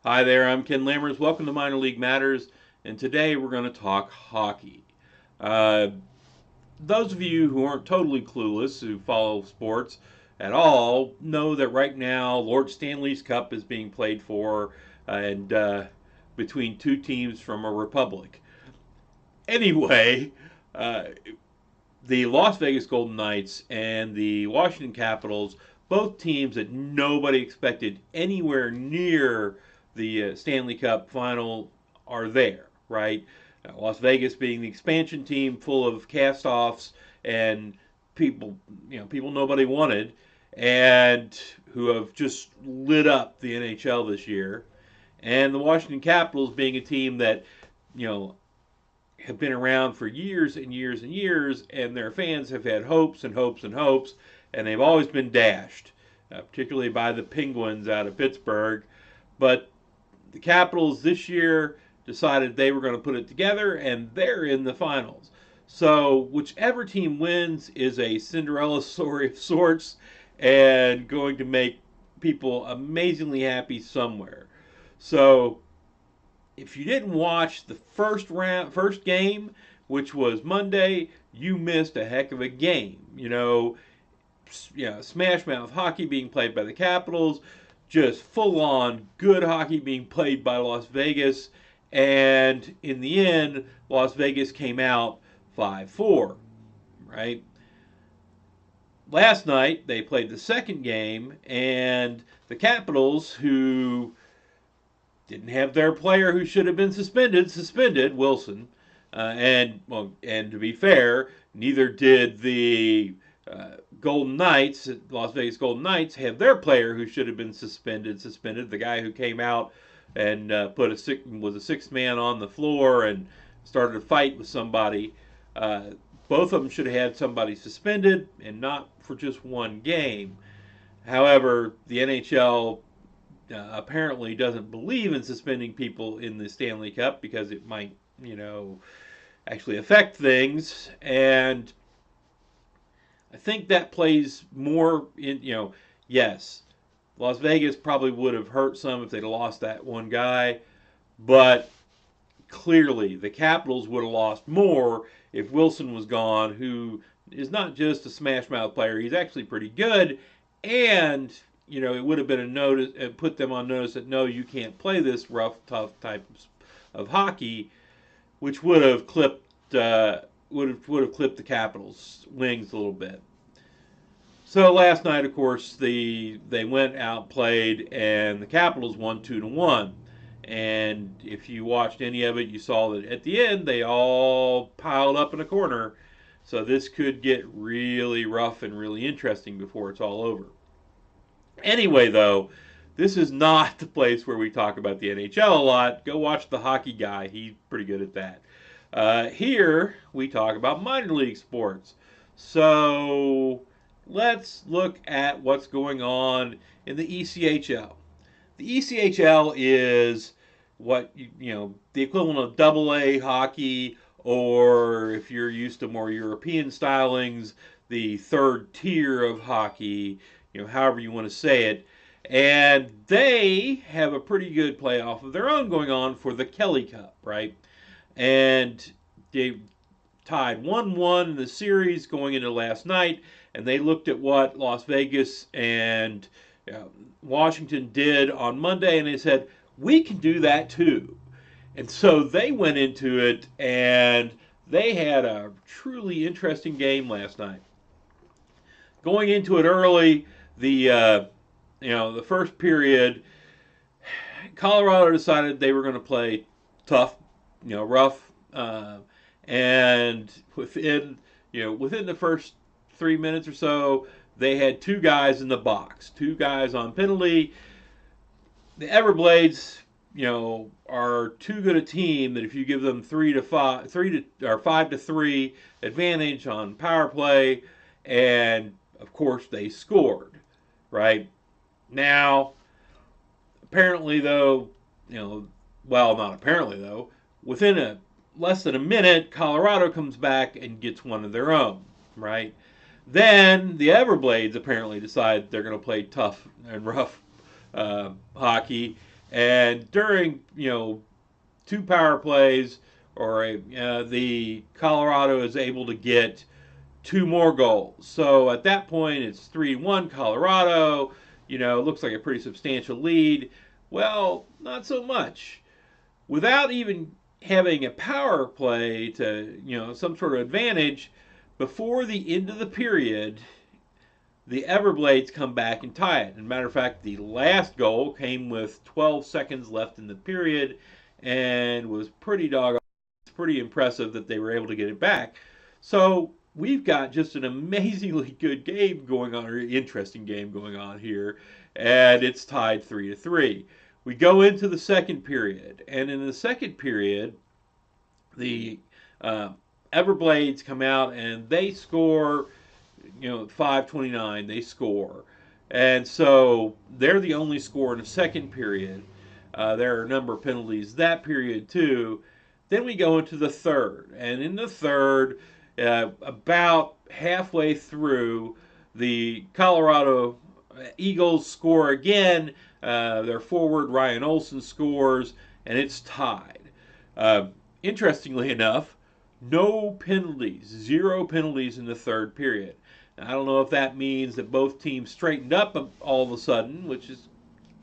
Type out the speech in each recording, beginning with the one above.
Hi there, I'm Ken Lammers. Welcome to Minor League Matters, and today we're going to talk hockey. Uh, those of you who aren't totally clueless, who follow sports at all, know that right now Lord Stanley's Cup is being played for and between two teams from a republic. Anyway, uh, the Las Vegas Golden Knights and the Washington Capitals, both teams that nobody expected anywhere near the Stanley Cup final, are there, right? Las Vegas being the expansion team full of cast-offs and people, people nobody wanted, and who have just lit up the NHL this year, and the Washington Capitals being a team that, you know, have been around for years and years and years, and their fans have had hopes and hopes and hopes, and they've always been dashed, particularly by the Penguins out of Pittsburgh. But the Capitals this year decided they were going to put it together, and they're in the finals. So whichever team wins is a Cinderella story of sorts, and going to make people amazingly happy somewhere. So if you didn't watch the first game, which was Monday, you missed a heck of a game. Smash mouth hockey being played by the Capitals, just full on good hockey being played by Las Vegas, and in the end, Las Vegas came out 5-4, right? Last night they played the second game, and the Capitals, who didn't have their player who should have been suspended Wilson, and to be fair, neither did the Golden Knights, Las Vegas Golden Knights, have their player who should have been suspended. The guy who came out and was a sixth man on the floor and started a fight with somebody. Both of them should have had somebody suspended, and not for just one game. However, the NHL apparently doesn't believe in suspending people in the Stanley Cup because it might, actually affect things. And I think that plays more in, yes, Las Vegas probably would have hurt some if they'd lost that one guy, but clearly the Capitals would have lost more if Wilson was gone, who is not just a smash mouth player, he's actually pretty good, and it would have been a notice and put them on notice that no, you can't play this rough, tough type of hockey, which would have clipped would have clipped the Capitals' wings a little bit. So last night, of course, they went out, played, and the Capitals won 2-1. And if you watched any of it, you saw that at the end they all piled up in a corner. So this could get really rough and really interesting before it's all over. Anyway, though, this is not the place where we talk about the NHL a lot. Go watch The Hockey Guy. He's pretty good at that. Here, we talk about minor league sports. So let's look at what's going on in the ECHL. The ECHL is what, the equivalent of AA hockey, or if you're used to more European stylings, the third tier of hockey, however you want to say it. And they have a pretty good playoff of their own going on for the Kelly Cup, right? And they tied 1-1 in the series going into last night, and they looked at what Las Vegas and Washington did on Monday, and they said, we can do that too. And so they went into it, and they had a truly interesting game last night. Going into it early, the first period, Colorado decided they were going to play tough, rough, and within the first 3 minutes or so, they had two guys in the box, two guys on penalty. The Everblades, are too good a team that if you give them 5-3 advantage on power play, and of course they scored, right? Now, apparently though, not apparently though, within less than a minute, Colorado comes back and gets one of their own, right? Then the Everblades apparently decide they're going to play tough and rough hockey, And during, two power plays, the Colorado is able to get two more goals. So at that point, it's 3-1 Colorado. Looks like a pretty substantial lead. Well, not so much. Without even having a power play to, some sort of advantage, before the end of the period, the Everblades come back and tie it. As a matter of fact, the last goal came with 12 seconds left in the period and was pretty impressive that they were able to get it back. So we've got just an amazingly good game going on, or interesting game going on here, and it's tied 3-3. We go into the second period, and in the second period, the Everblades come out and they score 5:29, they score. And so they're the only score in the second period. There are a number of penalties that period, too. Then we go into the third. And in the third, about halfway through, the Colorado Eagles score again. Their forward, Ryan Olsen, scores, and it's tied. Interestingly enough, no penalties, 0 penalties in the third period. Now, I don't know if that means that both teams straightened up all of a sudden, which is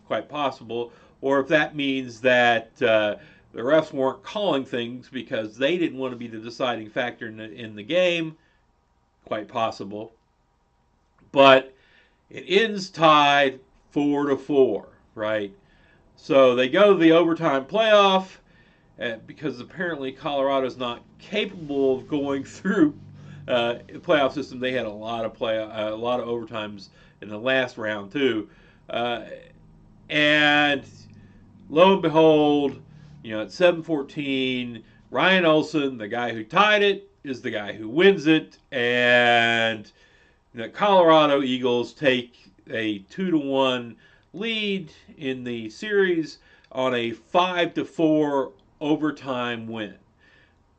quite possible, or if that means that the refs weren't calling things because they didn't want to be the deciding factor in the game. Quite possible. But it ends tied 4-4, right? So they go to the overtime playoff because apparently Colorado's not capable of going through the playoff system. They had a lot of overtimes in the last round too, and lo and behold, at 7:14, Ryan Olsen, the guy who tied it, is the guy who wins it, and the Colorado Eagles take a 2-1 lead in the series on a 5-4 overtime win.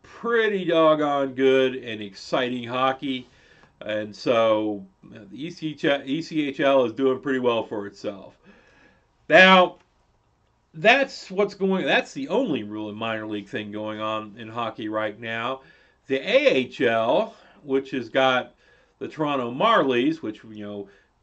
Pretty doggone good and exciting hockey. And so the ECHL is doing pretty well for itself. Now, that's the only really minor league thing going on in hockey right now. The AHL, which has got the Toronto Marlies, which,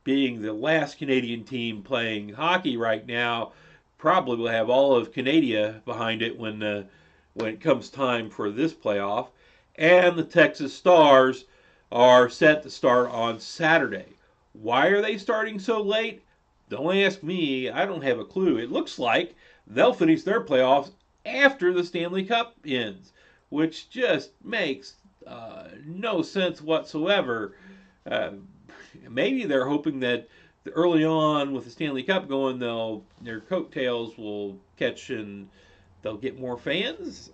being the last Canadian team playing hockey right now, probably will have all of Canada behind it when it comes time for this playoff. And the Texas Stars are set to start on Saturday. Why are they starting so late? Don't ask me. I don't have a clue. It looks like they'll finish their playoffs after the Stanley Cup ends, which just makes no sense whatsoever. Maybe they're hoping that early on with the Stanley Cup going, their coattails will catch and they'll get more fans.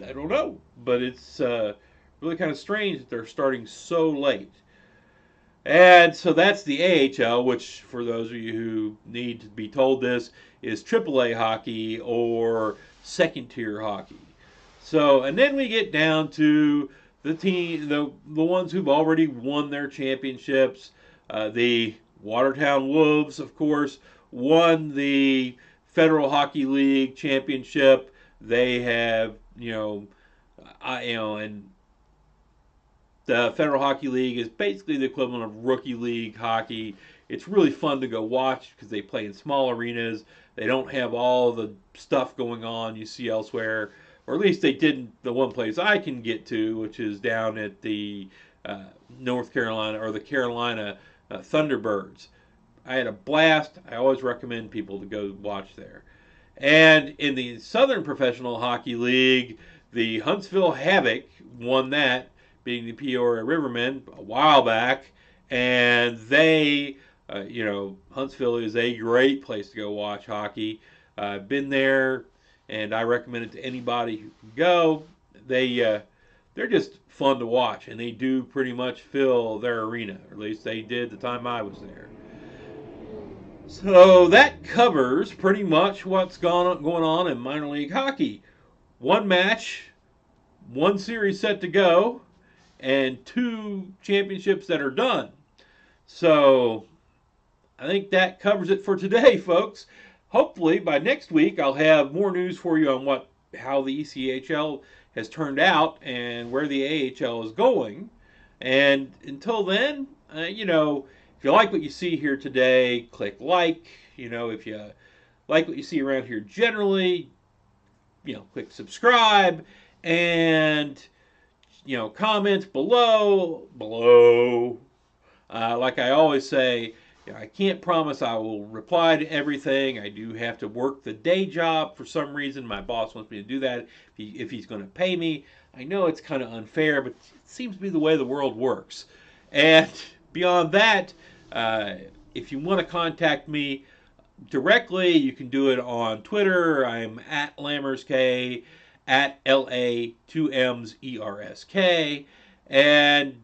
I don't know, but it's really kind of strange that they're starting so late. And so that's the AHL, which for those of you who need to be told this, is AAA hockey or second tier hockey. So, and then we get down to the ones who've already won their championships. The Watertown Wolves, of course, won the Federal Hockey League championship. They have, and the Federal Hockey League is basically the equivalent of rookie league hockey. It's really fun to go watch because they play in small arenas. They don't have all the stuff going on you see elsewhere, or at least they didn't the one place I can get to, which is down at the North Carolina or the Carolina Thunderbirds. I had a blast. I always recommend people to go watch there. And in the Southern Professional Hockey League, the Huntsville Havoc won that, being the Peoria Rivermen a while back. And they, Huntsville is a great place to go watch hockey. I've been there, and I recommend it to anybody who can go. They're just fun to watch, and they do pretty much fill their arena. Or at least they did the time I was there. So that covers pretty much what's going on in minor league hockey. One match, one series set to go, and 2 championships that are done. So I think that covers it for today, folks. hopefully by next week I'll have more news for you on how the ECHL has turned out and where the AHL is going. And until then, if you like what you see here today, click like. If you like what you see around here generally, click subscribe and comment below. Like I always say, I can't promise I will reply to everything. I do have to work the day job for some reason. My boss wants me to do that if he's going to pay me. I know it's kind of unfair, but it seems to be the way the world works. And beyond that, if you want to contact me directly, you can do it on Twitter. I'm at LammersK, at LA2MsERSK. And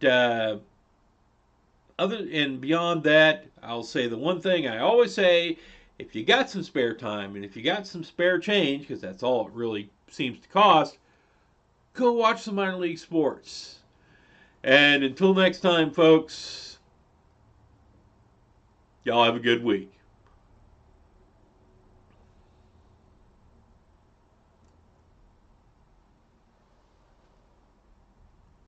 beyond that, I'll say the one thing I always say: if you got some spare time and if you got some spare change, because that's all it really seems to cost, go watch some minor league sports. And until next time, folks, y'all have a good week.